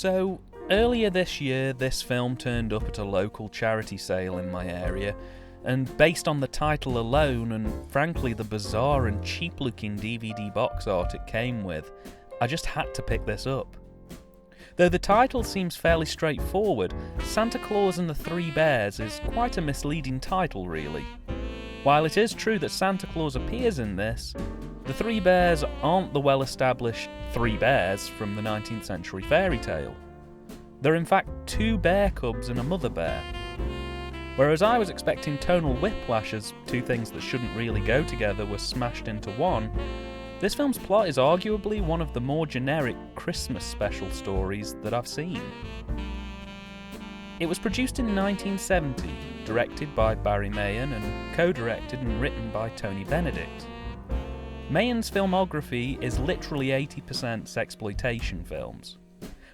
So, earlier this year, this film turned up at a local charity sale in my area, and based on the title alone and frankly the bizarre and cheap-looking DVD box art it came with, I just had to pick this up. Though the title seems fairly straightforward, Santa Claus and the Three Bears is quite a misleading title, really. While it is true that Santa Claus appears in this, the Three Bears aren't the well-established Three Bears from the 19th century fairy tale. They're in fact two bear cubs and a mother bear. Whereas I was expecting tonal whiplash as two things that shouldn't really go together were smashed into one, this film's plot is arguably one of the more generic Christmas special stories that I've seen. It was produced in 1970, directed by Barry Mahan and co-directed and written by Tony Benedict. Mahan's filmography is literally 80% sexploitation films,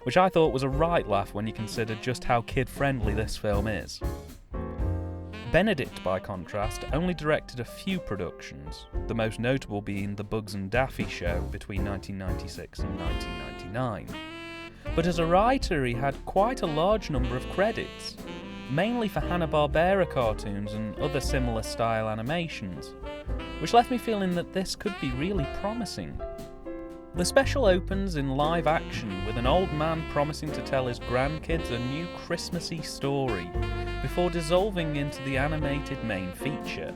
which I thought was a right laugh when you consider just how kid-friendly this film is. Benedict, by contrast, only directed a few productions, the most notable being The Bugs and Daffy Show between 1996 and 1999. But as a writer, he had quite a large number of credits, mainly for Hanna-Barbera cartoons and other similar style animations, which left me feeling that this could be really promising. The special opens in live action with an old man promising to tell his grandkids a new Christmassy story before dissolving into the animated main feature.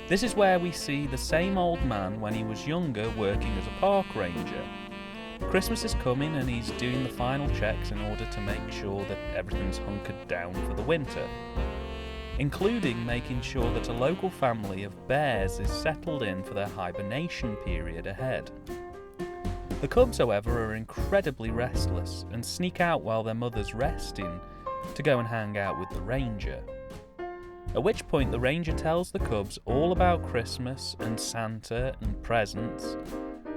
This is where we see the same old man when he was younger working as a park ranger. Christmas is coming and he's doing the final checks in order to make sure that everything's hunkered down for the winter, including making sure that a local family of bears is settled in for their hibernation period ahead. The cubs, however, are incredibly restless and sneak out while their mother's resting to go and hang out with the ranger. At which point the ranger tells the cubs all about Christmas and Santa and presents,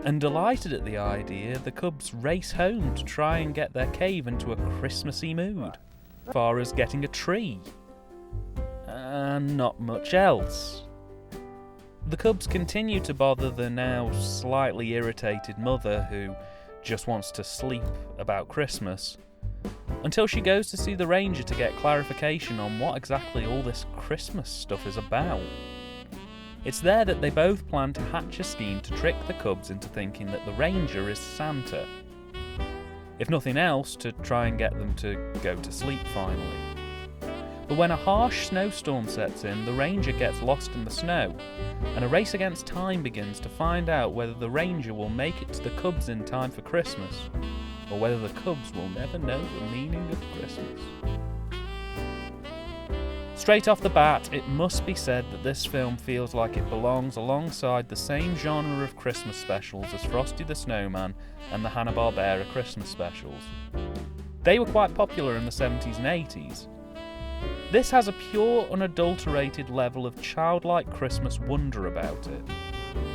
and delighted at the idea, the cubs race home to try and get their cave into a Christmassy mood, as far as getting a tree. And not much else. The cubs continue to bother the now slightly irritated mother, who just wants to sleep about Christmas, until she goes to see the ranger to get clarification on what exactly all this Christmas stuff is about. It's there that they both plan to hatch a scheme to trick the cubs into thinking that the ranger is Santa. If nothing else, to try and get them to go to sleep finally. But when a harsh snowstorm sets in, the ranger gets lost in the snow, and a race against time begins to find out whether the ranger will make it to the cubs in time for Christmas, or whether the cubs will never know the meaning of Christmas. Straight off the bat, it must be said that this film feels like it belongs alongside the same genre of Christmas specials as Frosty the Snowman and the Hanna-Barbera Christmas specials. They were quite popular in the 70s and 80s. This has a pure, unadulterated level of childlike Christmas wonder about it.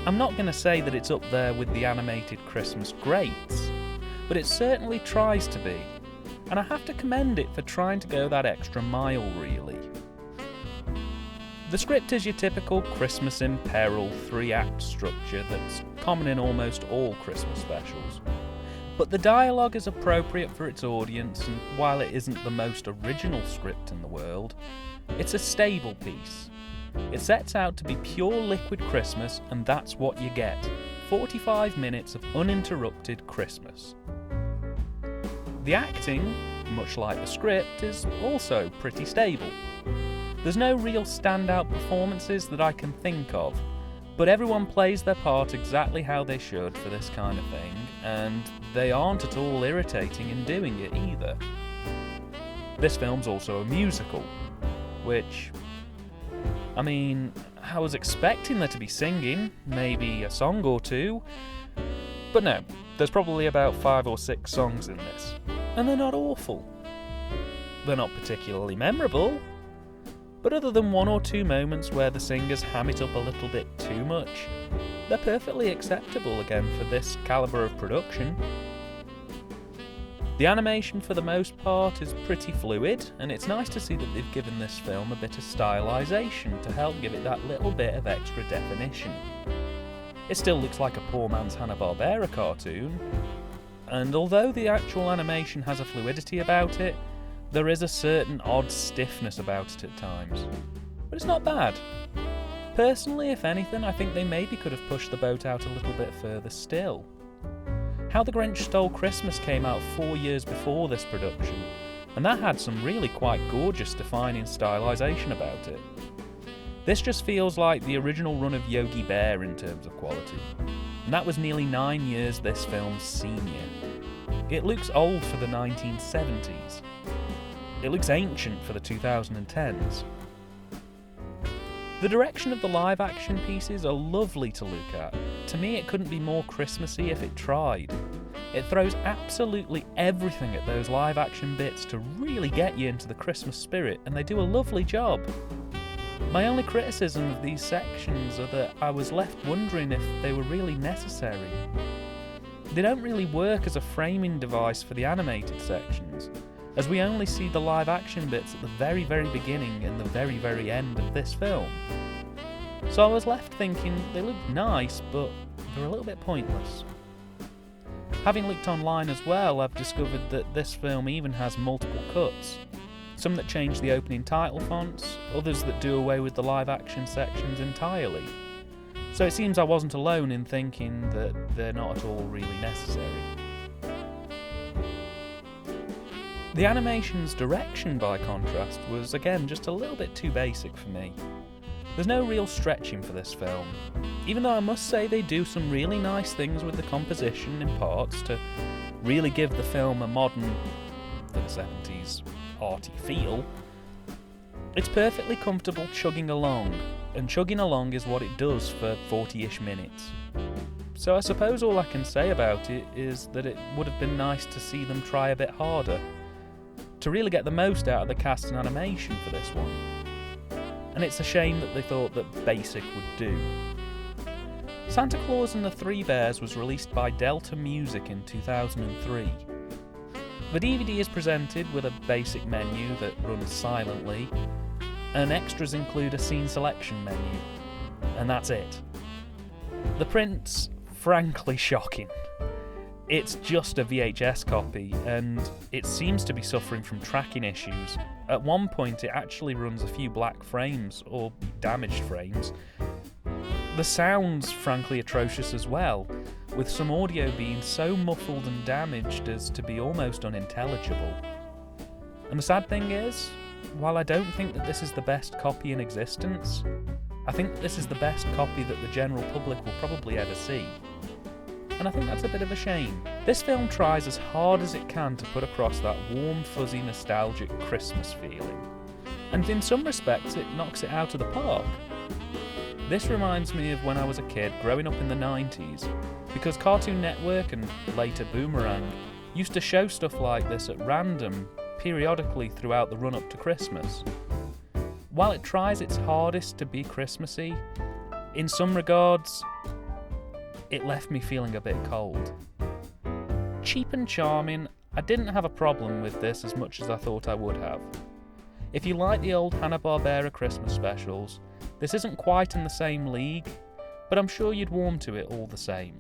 I'm not going to say that it's up there with the animated Christmas greats, but it certainly tries to be, and I have to commend it for trying to go that extra mile, really. The script is your typical Christmas in Peril 3-act structure that's common in almost all Christmas specials. But the dialogue is appropriate for its audience, and while it isn't the most original script in the world, it's a stable piece. It sets out to be pure liquid Christmas, and that's what you get. 45 minutes of uninterrupted Christmas. The acting, much like the script, is also pretty stable. There's no real standout performances that I can think of, but everyone plays their part exactly how they should for this kind of thing, and they aren't at all irritating in doing it either. This film's also a musical, which, I mean, I was expecting there to be singing, maybe a song or two, but no, there's probably about 5 or 6 songs in this, and they're not awful. They're not particularly memorable, but other than 1 or 2 moments where the singers ham it up a little bit too much, they're perfectly acceptable again for this calibre of production. The animation for the most part is pretty fluid, and it's nice to see that they've given this film a bit of stylisation to help give it that little bit of extra definition. It still looks like a poor man's Hanna-Barbera cartoon, and although the actual animation has a fluidity about it, there is a certain odd stiffness about it at times. But it's not bad. Personally, if anything, I think they maybe could have pushed the boat out a little bit further still. How the Grinch Stole Christmas came out 4 years before this production, and that had some really quite gorgeous defining stylisation about it. This just feels like the original run of Yogi Bear in terms of quality, and that was nearly 9 years this film's senior. It looks old for the 1970s. It looks ancient for the 2010s. The direction of the live-action pieces are lovely to look at. To me, it couldn't be more Christmassy if it tried. It throws absolutely everything at those live-action bits to really get you into the Christmas spirit, and they do a lovely job. My only criticism of these sections are that I was left wondering if they were really necessary. They don't really work as a framing device for the animated sections, as we only see the live-action bits at the very, very beginning and the very, very end of this film. So I was left thinking they looked nice, but they're a little bit pointless. Having looked online as well, I've discovered that this film even has multiple cuts. Some that change the opening title fonts, others that do away with the live-action sections entirely. So it seems I wasn't alone in thinking that they're not at all really necessary. The animation's direction, by contrast, was again just a little bit too basic for me. There's no real stretching for this film, even though I must say they do some really nice things with the composition in parts to really give the film a modern, for the 70s, arty feel. It's perfectly comfortable chugging along, and chugging along is what it does for 40-ish minutes. So I suppose all I can say about it is that it would have been nice to see them try a bit harder, to really get the most out of the cast and animation for this one. And it's a shame that they thought that basic would do. Santa Claus and the Three Bears was released by Delta Music in 2003. The DVD is presented with a basic menu that runs silently, and extras include a scene selection menu, and that's it. The print's frankly shocking. It's just a VHS copy, and it seems to be suffering from tracking issues. At one point it actually runs a few black frames, or damaged frames. The sound's frankly atrocious as well, with some audio being so muffled and damaged as to be almost unintelligible. And the sad thing is, while I don't think that this is the best copy in existence, I think that this is the best copy that the general public will probably ever see. And I think that's a bit of a shame. This film tries as hard as it can to put across that warm, fuzzy, nostalgic Christmas feeling. And in some respects, it knocks it out of the park. This reminds me of when I was a kid growing up in the 90s, because Cartoon Network and later Boomerang used to show stuff like this at random, periodically throughout the run-up to Christmas. While it tries its hardest to be Christmassy, in some regards, it left me feeling a bit cold. Cheap and charming, I didn't have a problem with this as much as I thought I would have. If you like the old Hanna-Barbera Christmas specials, this isn't quite in the same league, but I'm sure you'd warm to it all the same.